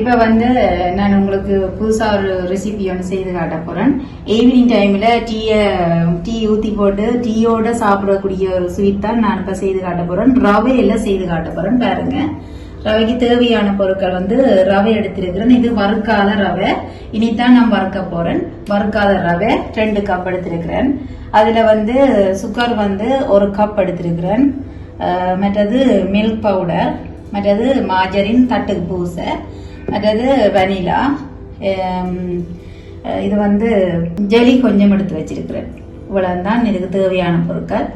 இப்ப வந்து நான் உங்களுக்கு புதுசா ஒரு ரெசிபி ஒன்று செய்து காட்ட போறேன். ஈவினிங் டைம்ல டீ ஊத்தி போட்டு டீயோட சாப்பிடக்கூடிய ஒரு ஸ்வீட் தான் நான் இப்ப செய்து காட்ட போறேன். ரவையில செய்து காட்ட போறேன். பாருங்க, ரவைக்கு தேவையான பொருட்கள் வந்து ரவை எடுத்திருக்கிறேன். இது வறுக்காத ரவை. இனித்தான் நான் வறுக்க போறேன். வறுக்காத ரவை 2 கப் எடுத்திருக்கிறேன். அதுல வந்து சுகர் வந்து 1 கப் எடுத்திருக்கிறேன். மற்றது மில்க் பவுடர், மற்றது மாஜரின் தட்டுக்கு பூச, மற்றது வெனிலா, இது வந்து ஜெலி கொஞ்சம் எடுத்து வச்சிருக்கிறேன். இவ்வளவுதான் இதுக்கு தேவையான பொருட்கள்.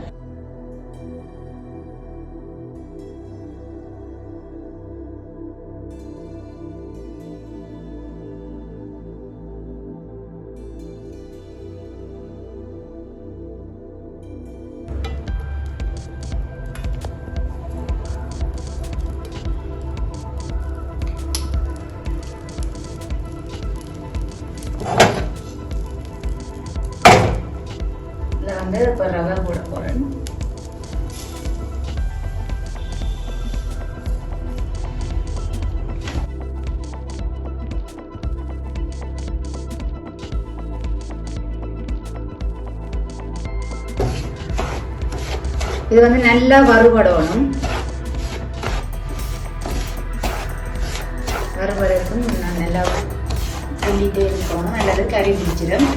வந்து இப்போ ரவை போட போறேன். இது வந்து நல்லா வறுபடணும். வறுபடக்கும் நான் நல்லா சொல்லிட்டே இருக்கணும், அல்லது கறி பிடிச்சிடும்.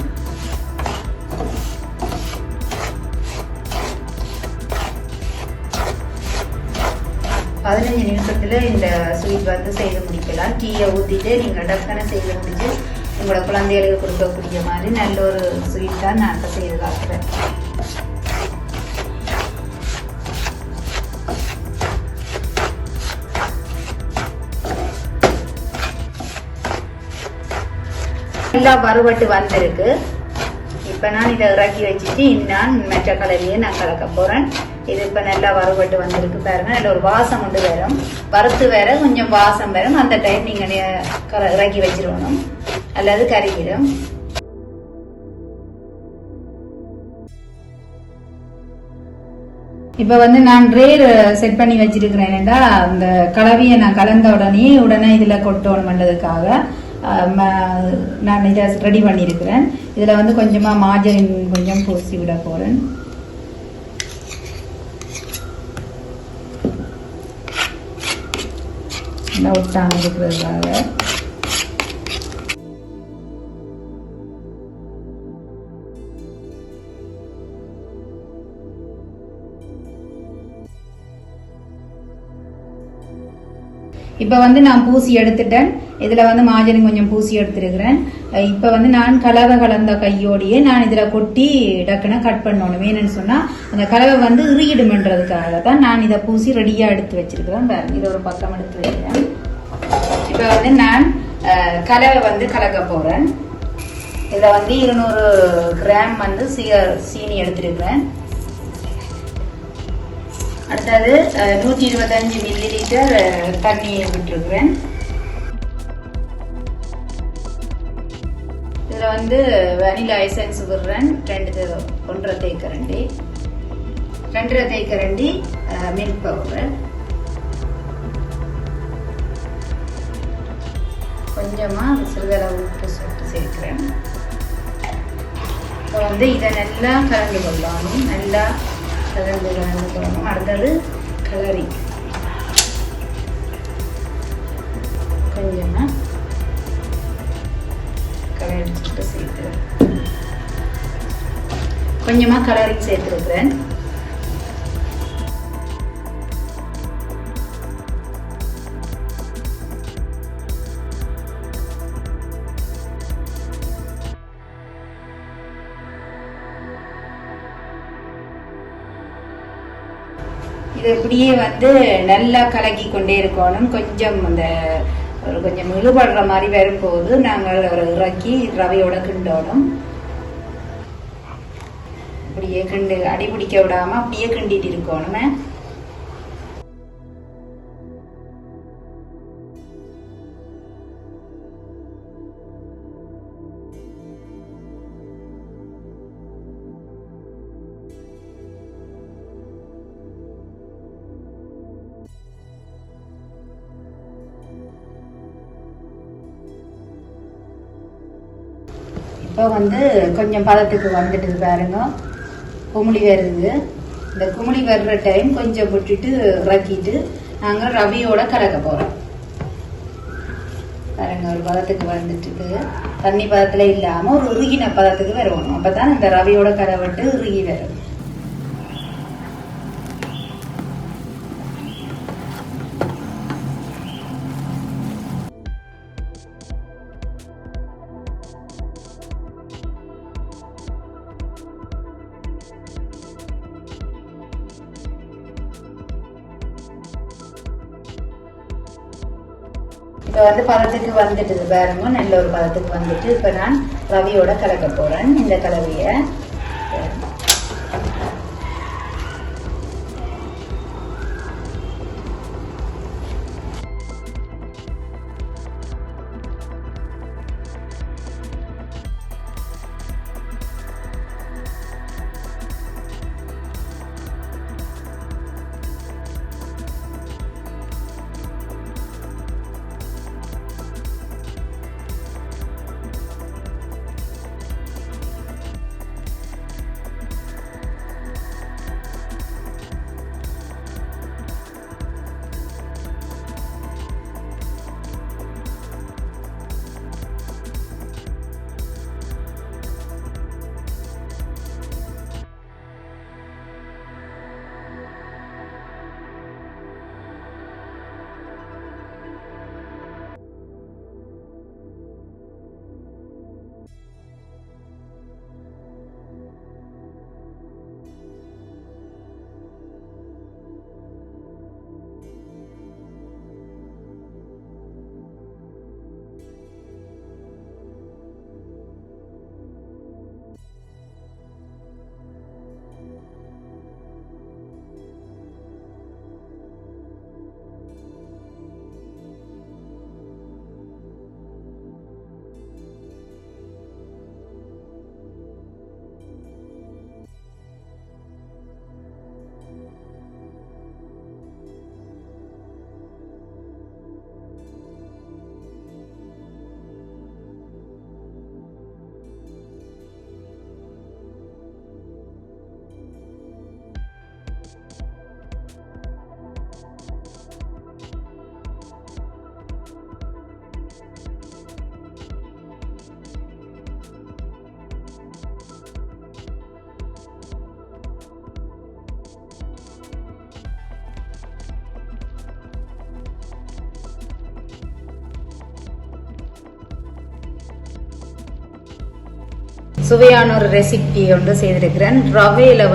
பதினஞ்சு நிமிஷத்துல இந்த ஸ்வீட் வந்து செய்து முடிக்கலாம். டீயை ஊற்றிட்டு நீங்கள் டக்குன்னு செய்து முடிச்சு உங்களோட குழந்தைகளுக்கு கொடுக்கக்கூடிய மாதிரி நல்ல ஒரு ஸ்வீட் தான் நான் இப்போ செய்து காட்டுறேன். எல்லாம் வறுபட்டு வந்திருக்கு. இப்போ நான் இதை இறக்கி வச்சுட்டு நான் மற்ற கலரியை நான் கலக்க போறேன். இது இப்ப நல்லா வறுபட்டு வந்திருக்கு. பாருங்க, நல்ல ஒரு வாசம் வந்து வரும். வறுத்து வேற கொஞ்சம் வாசம் வரும். அந்த டைம் நீங்க இறக்கி வச்சிடணும், அல்லது கறிக்கிடும். இப்ப வந்து நான் ரேர் செட் பண்ணி வச்சிருக்கிறேன். அந்த கலவையை நான் கலந்த உடனே இதுல கொட்டணும் பண்றதுக்காக நான் இதை ரெடி பண்ணியிருக்கிறேன். இதுல வந்து கொஞ்சமா மாஜரின் கொஞ்சம் பூசி விட போறேன். ஒட்டாம இருக்கிறதுக்காக. இப்ப வந்து நான் பூசி எடுத்துட்டேன். இதுல வந்து மாஜரின் கொஞ்சம் பூசி எடுத்திருக்கிறேன். இப்ப வந்து நான் கலவை கலந்த கையோடையே நான் இதுல கொட்டி டக்குன்னு கட் பண்ணணும். வேணும்னு சொன்னா அந்த கலவை வந்து இறுகிடுமன்றதுக்காக தான் நான் இதை பூசி ரெடியா எடுத்து வச்சிருக்கிறேன். பாருங்க, இதை ஒரு பக்கம் எடுத்து வைக்கிறேன். இப்ப வந்து நான் கலவை வந்து கலக்க போறேன். இதுல வந்து 200 கிராம் வந்து சீனி எடுத்திருக்கிறேன். அடுத்தது 125 மில்லி லிட்டர் தண்ணி விட்டுருக்கிறேன். இதுல வந்து வெனிலா எசன்ஸ் விடுறேன். 1.5 தேக்கரண்டி, 2.5 தேக்கரண்டி மில்க் பவுடர், கொஞ்சமா சிறிதளவு உப்பு சொட்டு சேர்க்கிறேன். இப்போ வந்து இதை நல்லா கலந்து கொள்ளணும். நல்லா கலந்து கொள்ளணும். அடுத்தது கலரி, கொஞ்சமா கலரி சொட்டு சேர்க்கிறேன். கொஞ்சமா கலரி சேர்த்திருக்கிறேன். இது இப்படியே வந்து நல்லா கலக்கி கொண்டே இருக்கணும். கொஞ்சம் அந்த ஒரு கொஞ்சம் இழுபடுற மாதிரி வரும்போது நாங்கள் ஒரு இறக்கி ரவையோட கிண்டணும். அப்படியே அடி பிடிக்க விடாம அப்படியே கிண்டிட்டு இருக்கணும். இப்போ வந்து கொஞ்சம் பதத்துக்கு வந்துட்டு பாருங்க, குமிழி வருது. இந்த குமிழி வர்ற டைம் கொஞ்சம் விட்டுட்டு இறக்கிட்டு நாங்கள் ரவியோட கலக்க போகிறோம். பாருங்க, ஒரு பதத்துக்கு வந்துட்டு தண்ணி பதத்துல இல்லாம ஒரு இறுகின பதத்துக்கு வரணும். அப்பதான் இந்த ரவியோட கலவட்டு இறுகி வரும். இப்போ வந்து பதத்துக்கு வந்துட்டு பாருங்க, நல்ல ஒரு பதத்துக்கு வந்துட்டு இப்போ நான் ரவியோட கலக்க போறேன். இந்த கலவையை சுவையான ஒரு ரெசிபி ஒன்று செய்திருக்கிறேன். ரவையில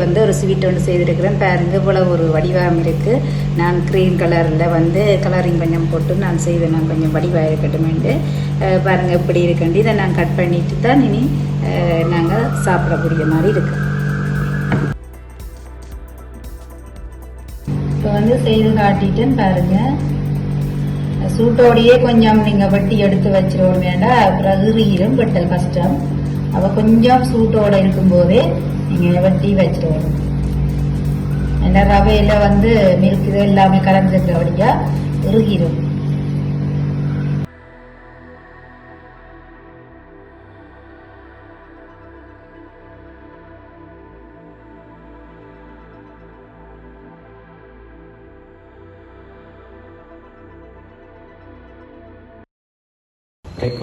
வந்து ஒரு ஸ்வீட் ஒன்று செய்திருக்கிறேன். பாருங்க, இவ்வளவு ஒரு வடிவம் இருக்கு. நான் கிரீன் கலர்ல வந்து கலரிங் கொஞ்சம் போட்டு நான் செய்வேன். நான் கொஞ்சம் வடிவாக இருக்கட்டுமெண்டு பாருங்க எப்படி இருக்குண்டு. இதை நான் கட் பண்ணிட்டு தான் இனி நாங்கள் சாப்பிடக்கூடிய மாதிரி இருக்கு. இப்போ வந்து செய்து காட்டிட்டேன் பாருங்க. சூட்டோடையே கொஞ்சம் நீங்க வெட்டி எடுத்து வச்சிருவோம் வேண்டாம், அப்புறம் இறுகிடும் வெட்ட கஷ்டம். அவ கொஞ்சம் சூட்டோட இருக்கும் போதே நீங்க வெட்டி வச்சிருவோம். ஏன்னா ரவையில வந்து மில்க் இது எல்லாமே கலந்துருக்கிறபடியா இறுகிடும்.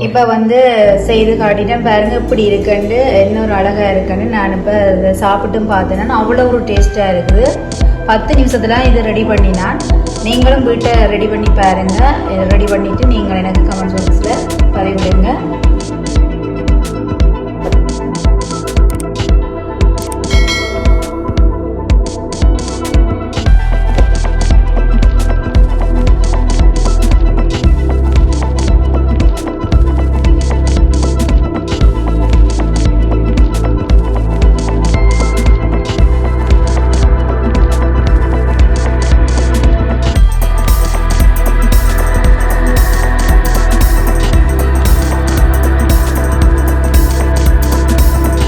இப்ப வந்து செய்து காட்டிட்டேன் பாருங்க இப்படி இருக்குன்னு, இன்னொரு அழகா இருக்குன்னு. நான் இப்ப சாப்பிட்டும் பார்த்தேன்னா அவ்வளோ ஒரு டேஸ்டா இருக்குது. 10 நிமிஷத்துல இதை ரெடி பண்ணினான். நீங்களும் வீட்டை ரெடி பண்ணி பாருங்க. ரெடி பண்ணிட்டு நீங்கள் எனக்கு கமெண்ட் பாக்ஸ்ல பதிவிடுங்க.